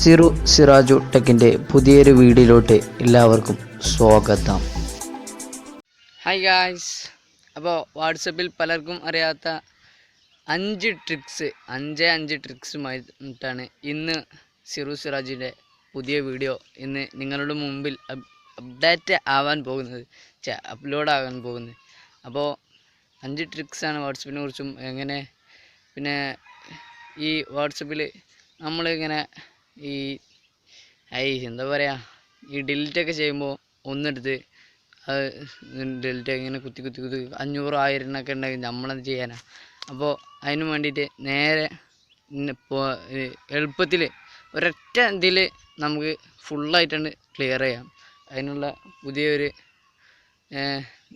സിറു സിറാജു ടെക്കിൻ്റെ പുതിയൊരു വീഡിയോയിലോട്ട് എല്ലാവർക്കും സ്വാഗതം. ഹായ് ഗായ്സ്, അപ്പോൾ വാട്സപ്പിൽ പലർക്കും അറിയാത്ത 5 ട്രിക്സുമായിട്ടാണ് ഇന്ന് സിറു സിറാജിൻ്റെ പുതിയ വീഡിയോ ഇന്ന് നിങ്ങളുടെ മുമ്പിൽ അപ്ഡേറ്റ് ആവാൻ പോകുന്നത്, അപ്ലോഡ് ആകാൻ പോകുന്നത്. അപ്പോൾ 5 ട്രിക്സാണ് വാട്സപ്പിനെ കുറിച്ചും എങ്ങനെ, പിന്നെ ഈ വാട്സപ്പിൽ നമ്മളിങ്ങനെ എന്താ പറയുക, ഈ ഡിലീറ്റൊക്കെ ചെയ്യുമ്പോൾ ഒന്നെടുത്ത് അത് ഡിലീറ്റ് ഇങ്ങനെ കുത്തി 500 1000 ഒക്കെ ഉണ്ടെങ്കിൽ നമ്മളത് ചെയ്യാനാണ്. അപ്പോൾ അതിന് വേണ്ടിയിട്ട് നേരെ എളുപ്പത്തിൽ ഒരൊറ്റ ഇതിൽ നമുക്ക് ഫുള്ളായിട്ടാണ് ക്ലിയർ ചെയ്യാം. അതിനുള്ള പുതിയൊരു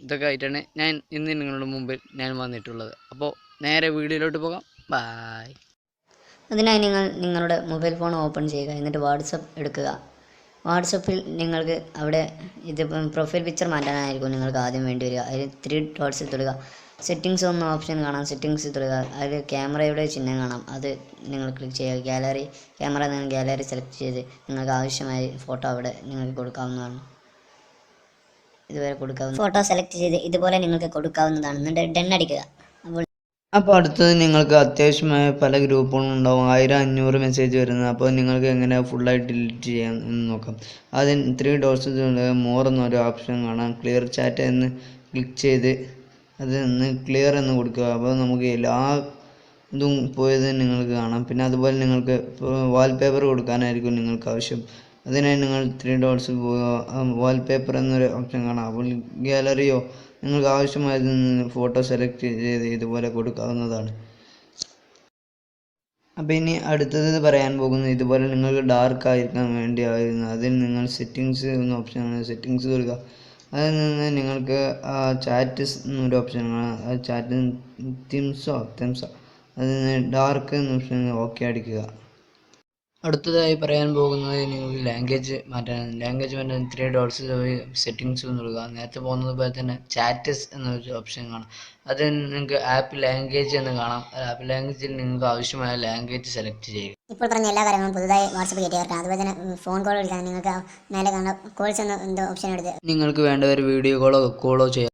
ഇതൊക്കെ ആയിട്ടാണ് ഞാൻ ഇന്ന് നിങ്ങളുടെ മുമ്പിൽ വന്നിട്ടുള്ളത്. അപ്പോൾ നേരെ വീഡിയോയിലോട്ട് പോകാം. ബൈ. അതിനായി നിങ്ങളുടെ മൊബൈൽ ഫോൺ ഓപ്പൺ ചെയ്യുക, എന്നിട്ട് വാട്സപ്പ് എടുക്കുക. വാട്സപ്പിൽ നിങ്ങൾക്ക് അവിടെ പ്രൊഫൈൽ പിക്ചർ മാറ്റാനായിരിക്കും നിങ്ങൾക്ക് ആദ്യം വേണ്ടി വരിക. അതിൽ 3 ഡോട്ട്സിൽ തൊടുക. സെറ്റിങ്സ് എന്ന ഓപ്ഷൻ കാണാം, സെറ്റിങ്സിൽ തൊടുക. അതിൽ ക്യാമറയുടെ ചിഹ്നം കാണാം, അത് നിങ്ങൾ ക്ലിക്ക് ചെയ്യുക. ഗാലറി സെലക്ട് ചെയ്ത് നിങ്ങൾക്ക് ആവശ്യമായ ഫോട്ടോ അവിടെ നിങ്ങൾക്ക് കൊടുക്കാവുന്നതാണ്. ഇതുവരെ കൊടുക്കാവുന്ന ഫോട്ടോ സെലക്ട് ചെയ്ത് ഇതുപോലെ നിങ്ങൾക്ക് കൊടുക്കാവുന്നതാണ്. എന്നിട്ട് ഡൺ അടിക്കുക. അപ്പോൾ അടുത്തത് നിങ്ങൾക്ക് അത്യാവശ്യമായ പല ഗ്രൂപ്പുകളും ഉണ്ടാവും, 1000-500 മെസ്സേജ് വരുന്നത്. അപ്പോൾ നിങ്ങൾക്ക് എങ്ങനെ ഫുള്ളായിട്ട് ഡിലീറ്റ് ചെയ്യാം എന്ന് നോക്കാം. ആദ്യം 3 ഡോട്ട്സ് മോർ എന്നൊരു ഓപ്ഷൻ കാണാം. ക്ലിയർ ചാറ്റ് എന്ന് ക്ലിക്ക് ചെയ്ത് അത് ക്ലിയർ എന്ന് കൊടുക്കുക. അപ്പോൾ നമുക്ക് എല്ലാ ഇതും പോയത് നിങ്ങൾക്ക് കാണാം. പിന്നെ അതുപോലെ നിങ്ങൾക്ക് വാൾപേപ്പർ കൊടുക്കാനായിരിക്കും നിങ്ങൾക്ക് ആവശ്യം. അതിനായി നിങ്ങൾ 3 ഡോട്ട്സ് വാൾപേപ്പർ എന്നൊരു ഓപ്ഷൻ കാണാം. അപ്പോൾ ഗാലറിയോ നിങ്ങൾക്ക് ആവശ്യമായതിൽ നിന്ന് ഫോട്ടോ സെലക്ട് ചെയ്ത് ഇതുപോലെ കൊടുക്കാവുന്നതാണ്. അപ്പോൾ ഇനി അടുത്തത് പറയാൻ പോകുന്നത് ഇതുപോലെ നിങ്ങൾക്ക് ഡാർക്ക് ആയിരിക്കാൻ വേണ്ടിയായിരുന്നു. അതിൽ നിങ്ങൾ സെറ്റിങ്സ് എന്ന ഓപ്ഷനാണ്, സെറ്റിങ്സ് കൊടുക്കുക. അതിൽ നിന്ന് നിങ്ങൾക്ക് ചാറ്റ് എന്നൊരു ഓപ്ഷൻ കാണാം. ആ ചാറ്റ് തിംസോ അതിന് ഡാർക്ക് എന്ന ഓപ്ഷൻ ഓക്കെ അടിക്കുക. അടുത്തതായി പറയാൻ പോകുന്നത് നിങ്ങൾക്ക് ലാംഗ്വേജ് മാറ്റാനാണ്. ലാംഗ്വേജ് മാറ്റാൻ 3 ഡോട്ട്സ് സെറ്റിങ്സ് കൊടുക്കുക. നേരത്തെ പോകുന്നത് പോലെ തന്നെ ചാറ്റസ് എന്നൊരു ഓപ്ഷൻ കാണാം. അത് നിങ്ങൾക്ക് ആപ്പ് ലാംഗ്വേജ് എന്ന് കാണാം. ആപ്പ് ലാംഗ്വേജിൽ നിങ്ങൾക്ക് ആവശ്യമായ ലാംഗ്വേജ് സെലക്ട് ചെയ്യുക. ഇപ്പോൾ പറഞ്ഞ എല്ലാ കാര്യങ്ങളും പുതുതായി വാട്സപ്പ് കയറ്റിയവർക്കാണ്. അതുപോലെ തന്നെ ഫോൺ കോൾ വിളിക്കാൻ നിങ്ങൾക്ക് മേലെ കാണുന്ന കോൾസ് എന്ന ഓപ്ഷൻ എടുത്ത് നിങ്ങൾക്ക് വേണ്ട ഒരു വീഡിയോ കോളോ ചെയ്യാം.